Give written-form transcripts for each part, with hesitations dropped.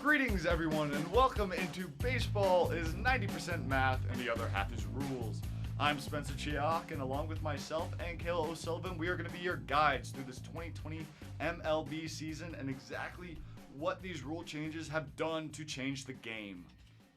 Greetings, everyone, and welcome into Baseball is 90% Math and the other half is Rules. I'm Spencer Cihak, and along with myself and Kayla O'Sullivan, we are going to be your guides through this 2020 MLB season and exactly what these rule changes have done to change the game.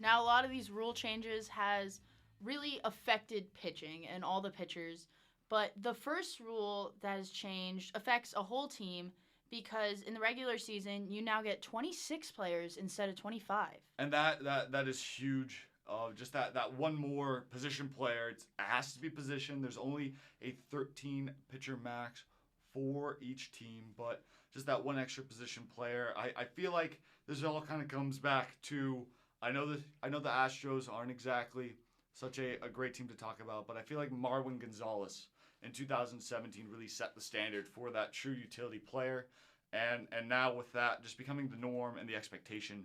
Now, a lot of these rule changes has really affected pitching and all the pitchers, but the first rule that has changed affects a whole team because in the regular season, you now get 26 players instead of 25. And that is huge. Just that one more position player. It has to be positioned. There's only a 13 pitcher max for each team, but just that one extra position player. I feel like this all kind of comes back to I know the Astros aren't exactly such a great team to talk about, but I feel like Marwin Gonzalez in 2017 really set the standard for that true utility player. And now with that just becoming the norm and the expectation,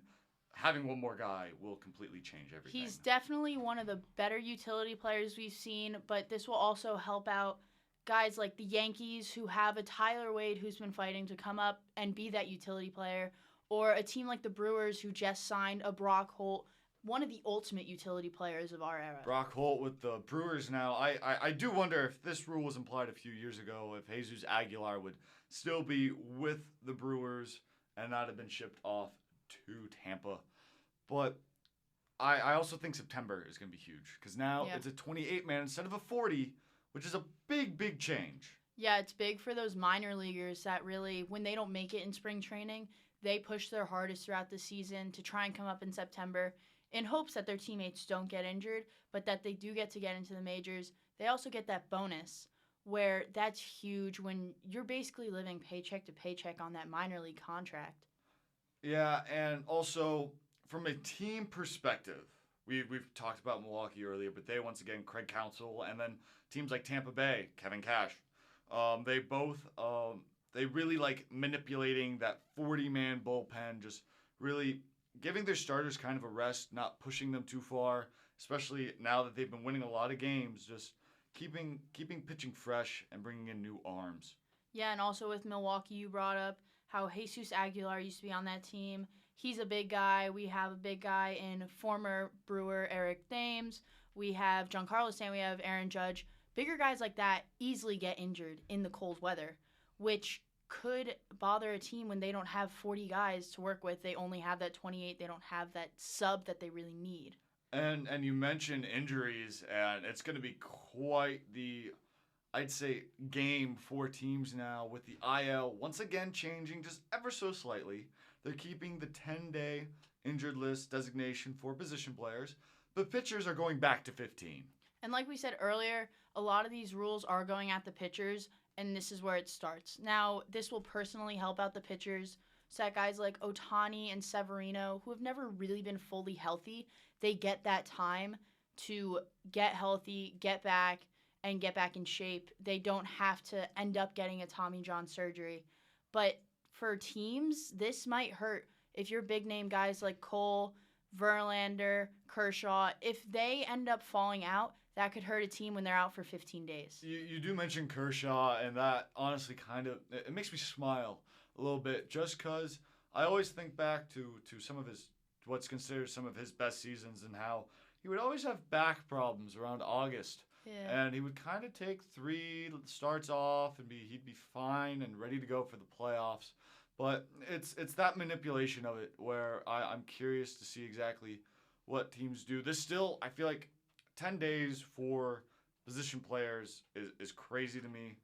having one more guy will completely change everything. He's definitely one of the better utility players we've seen, but this will also help out guys like the Yankees who have a Tyler Wade who's been fighting to come up and be that utility player, or a team like the Brewers who just signed a Brock Holt, one of the ultimate utility players of our era. Brock Holt with the Brewers now. I do wonder if this rule was implied a few years ago, if Jesus Aguilar would still be with the Brewers and not have been shipped off to Tampa. But I also think September is going to be huge because now it's a 28-man instead of a 40, which is a big change. Yeah, it's big for those minor leaguers that really, when they don't make it in spring training, they push their hardest throughout the season to try and come up in September in hopes that their teammates don't get injured, but that they do get to get into the majors. They also get that bonus where that's huge when you're basically living paycheck to paycheck on that minor league contract. Yeah, and also from a team perspective, we've talked about Milwaukee earlier, but they once again, Craig Counsell, and then teams like Tampa Bay, Kevin Cash, they both they really like manipulating that 40-man bullpen, just really giving their starters kind of a rest, not pushing them too far, especially now that they've been winning a lot of games, just keeping pitching fresh and bringing in new arms. Yeah, and also with Milwaukee, you brought up how Jesus Aguilar used to be on that team. He's a big guy. We have a big guy in former Brewer Eric Thames. We have Giancarlo Stanton. We have Aaron Judge. Bigger guys like that easily get injured in the cold weather, which could bother a team when they don't have 40 guys to work with. They only have that 28. They don't have that sub that they really need. And you mentioned injuries, and it's going to be quite the, I'd say, game for teams now with the IL once again changing just ever so slightly. They're keeping the 10-day injured list designation for position players, but pitchers are going back to 15. And like we said earlier, a lot of these rules are going at the pitchers, and this is where it starts. Now, this will personally help out the pitchers so that guys like Ohtani and Severino, who have never really been fully healthy, they get that time to get healthy, get back in shape. They don't have to end up getting a Tommy John surgery. But for teams, this might hurt. If you're big-name guys like Cole, Verlander, Kershaw, if they end up falling out, that could hurt a team when they're out for 15 days. You do mention Kershaw, and that honestly kind of it makes me smile a little bit, just because I always think back to some of his what's considered some of his best seasons and how he would always have back problems around August. Yeah. And he would kind of take 3 starts off and he'd be fine and ready to go for the playoffs. But it's that manipulation of it where I'm curious to see exactly what teams do. This still, I feel like 10 days for position players is crazy to me.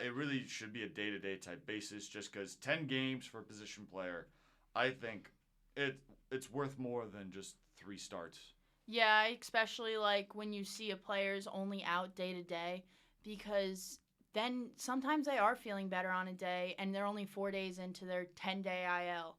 It really should be a day-to-day type basis just because 10 games for a position player, I think it's worth more than just 3 starts. Yeah, especially like when you see a player's only out day to day, because then sometimes they are feeling better on a day and they're only 4 days into their 10-day IL.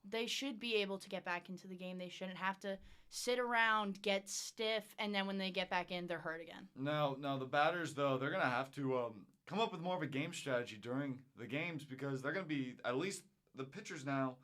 They should be able to get back into the game. They shouldn't have to sit around, get stiff, and then when they get back in, they're hurt again. Now the batters, though, they're going to have to come up with more of a game strategy during the games because they're going to be, at least the pitchers now,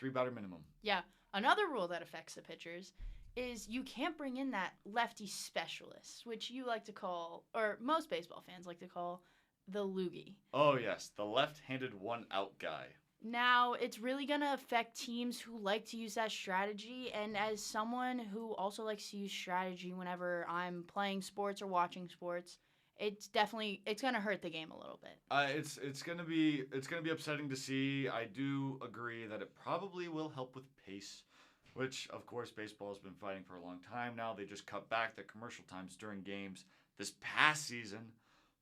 3-batter minimum. Yeah, another rule that affects the pitchers is you can't bring in that lefty specialist, which you like to call, or most baseball fans like to call, the loogie. Oh, yes, the left-handed one-out guy. Now, it's really going to affect teams who like to use that strategy. And as someone who also likes to use strategy whenever I'm playing sports or watching sports, it's going to hurt the game a little bit. It's gonna be upsetting to see. I do agree that it probably will help with pace, which of course baseball has been fighting for a long time now. They just cut back the commercial times during games this past season,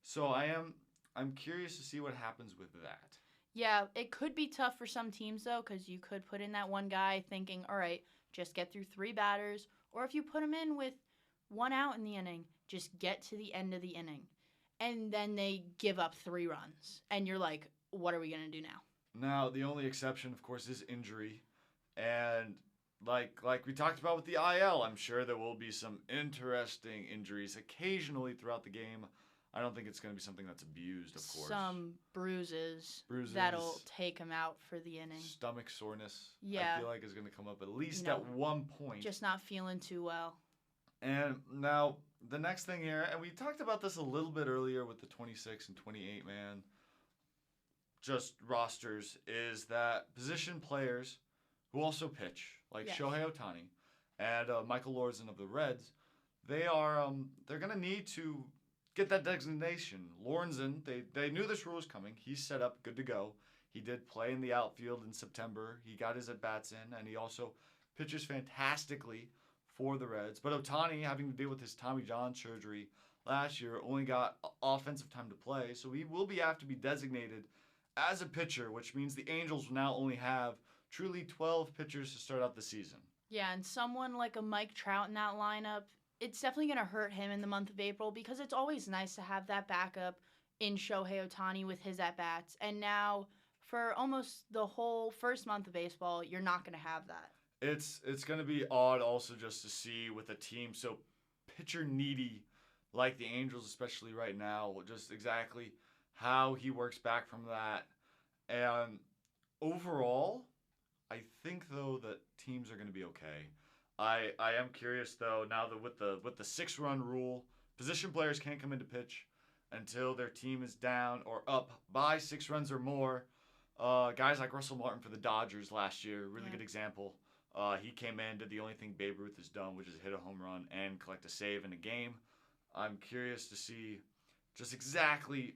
so I'm curious to see what happens with that. Yeah, it could be tough for some teams, though, because you could put in that one guy thinking, all right, just get through 3 batters. Or if you put him in with 1 out in the inning, just get to the end of the inning. And then they give up 3 runs. And you're like, what are we going to do now? Now the only exception, of course, is injury, and like we talked about with the IL, I'm sure there will be some interesting injuries occasionally throughout the game. I don't think it's going to be something that's abused, of course. Some bruises that'll take him out for the inning. Stomach soreness, Yeah. I feel like is going to come up at least at one point. Just not feeling too well. And now the next thing here, and we talked about this a little bit earlier with the 26 and 28 man just rosters, is that position players who also pitch, like Yes. Shohei Ohtani and Michael Lorenzen of the Reds, they're going to need to get that designation. Lorenzen, they knew this rule was coming. He's set up, good to go. He did play in the outfield in September. He got his at-bats in, and he also pitches fantastically for the Reds. But Ohtani, having to deal with his Tommy John surgery last year, only got offensive time to play, so he will have to be designated as a pitcher, which means the Angels will now only have truly 12 pitchers to start out the season. Yeah, and someone like a Mike Trout in that lineup, it's definitely going to hurt him in the month of April because it's always nice to have that backup in Shohei Ohtani with his at-bats. And now, for almost the whole first month of baseball, you're not going to have that. It's going to be odd also just to see with a team so pitcher needy like the Angels, especially right now, just exactly how he works back from that. And overall, I think though that teams are going to be okay. I am curious though now that with the 6-run rule, position players can't come into pitch until their team is down or up by 6 runs or more. Guys like Russell Martin for the Dodgers last year, really good example. He came in, did the only thing Babe Ruth has done, which is hit a home run and collect a save in a game. I'm curious to see just exactly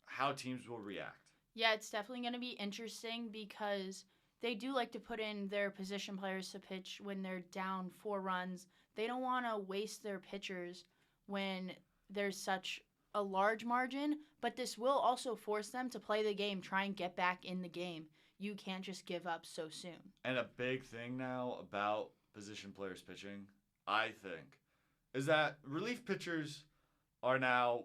how teams will react. Yeah, it's definitely going to be interesting because they do like to put in their position players to pitch when they're down 4 runs. They don't want to waste their pitchers when there's such a large margin, but this will also force them to play the game, try and get back in the game. You can't just give up so soon. And a big thing now about position players pitching, I think, is that relief pitchers are now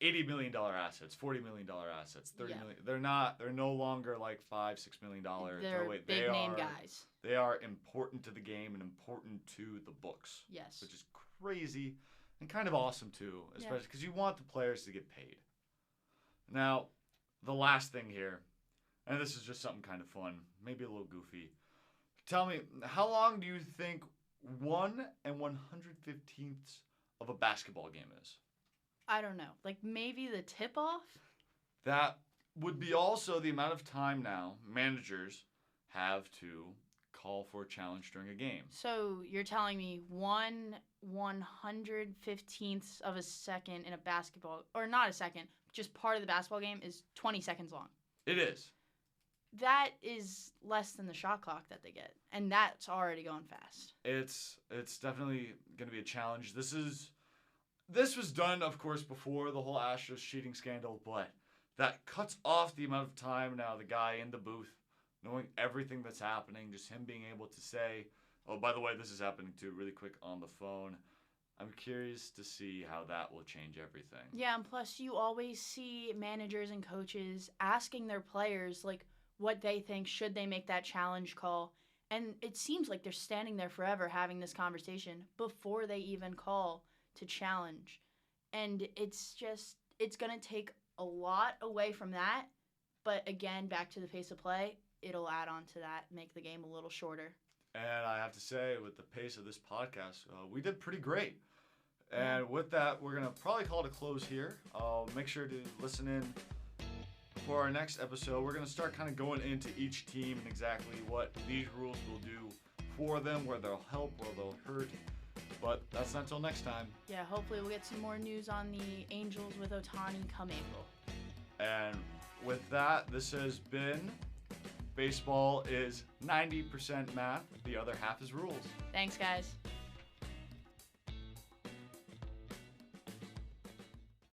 $80 million assets, $40 million assets, $30 million. They're no longer like $5-6 million. They're big name guys. They are important to the game and important to the books. Yes. Which is crazy and kind of awesome too, especially because you want the players to get paid. Now, the last thing here, and this is just something kind of fun, maybe a little goofy. Tell me, how long do you think 1 1/115th of a basketball game is? I don't know. Like maybe the tip-off? That would be also the amount of time now managers have to call for a challenge during a game. So you're telling me 1 115th of a second in a basketball, or not a second, just part of the basketball game is 20 seconds long. It is. That is less than the shot clock that they get, and that's already going fast. It's definitely going to be a challenge. This was done, of course, before the whole Astros cheating scandal, but that cuts off the amount of time now the guy in the booth, knowing everything that's happening, just him being able to say, oh, by the way, this is happening too, really quick on the phone. I'm curious to see how that will change everything. Yeah, and plus you always see managers and coaches asking their players, like, what they think, should they make that challenge call. And it seems like they're standing there forever having this conversation before they even call to challenge. And it's going to take a lot away from that. But again, back to the pace of play, it'll add on to that, make the game a little shorter. And I have to say, with the pace of this podcast, we did pretty great. And with that, we're going to probably call it a close here. Make sure to listen in for our next episode, we're going to start kind of going into each team and exactly what these rules will do for them, where they'll help, where they'll hurt. But that's not until next time. Yeah, hopefully we'll get some more news on the Angels with Ohtani come April. And with that, this has been Baseball is 90% math, the other half is rules. Thanks, guys.